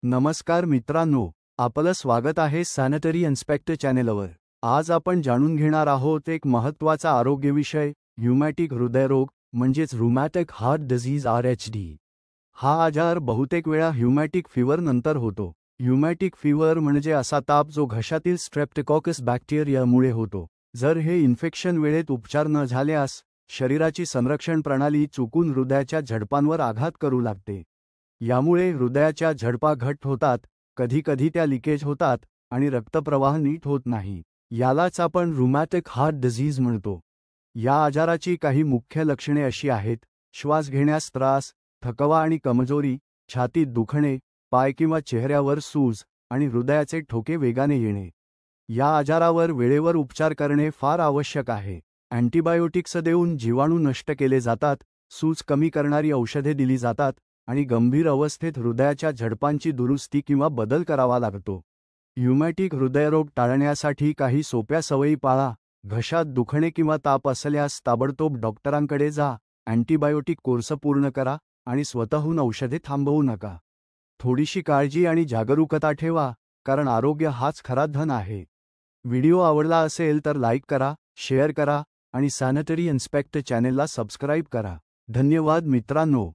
नमस्कार मित्रांनो, आपलं स्वागत आहे सॅनिटरी इन्स्पेक्टर चॅनेलवर। आज आपण जाणून घेणार आहोत एक महत्त्वाचा आरोग्य विषय, ऱ्युमॅटिक हृदयरोग म्हणजेच रुमॅटिक हार्ट डिसीज (RHD). हा आजार बहुतेक वेळा ह्यूमॅटिक फीवर नंतर होतो। ह्यूमॅटिक फीवर म्हणजे असा ताप जो घशातील स्ट्रेप्टोकोकस बॅक्टेरियामुळे होतो। जर हे इन्फेक्शन वेळेत उपचार न झाल्यास शरीराची संरक्षण प्रणाली चुकून हृदयाच्या झडपांवर आघात करू लागते। यामुळे हृदयाच्या झडपा घट्ट होतात, कधीकधी त्या लिकेज होतात आणि रक्तप्रवाह नीट होत नाही। यालाच आपण रुमॅटिक हार्ट डिसीज म्हणतो। या आजाराची काही मुख्य लक्षणे अशी आहेत: श्वास घेण्यास त्रास, थकवा आणि कमजोरी, छातीत दुखणे, पाय किंवा चेहऱ्यावर सूज आणि हृदयाचे ठोके वेगाने येणे। या आजारावर वेळेवर उपचार करणे फार आवश्यक आहे। अँटीबायोटिक्स देऊन जीवाणू नष्ट केले जातात, सूज कमी करणारी औषधे दिली जातात आणि गंभीर अवस्थेत हृदयाच्या झडपांची दुरुस्ती किंवा बदल करावा लागतो। ह्यूमॅटिक हृदयरोग टाळण्यासाठी काही सोप्या सवयी पाळा। घशात दुखणे किंवा ताप असल्यास ताबडतोब डॉक्टरांकडे जा, अँटीबायोटिक कोर्स पूर्ण करा आणि स्वतःहून औषधे थांबवू नका। थोडीशी काळजी आणि जागरूकता ठेवा, कारण आरोग्य हाच खरा धन आहे। व्हिडिओ आवडला असेल तर लाईक करा, शेअर करा आणि सॅनिटरी इन्स्पेक्टर चॅनेलला सबस्क्राईब करा। धन्यवाद मित्रांनो।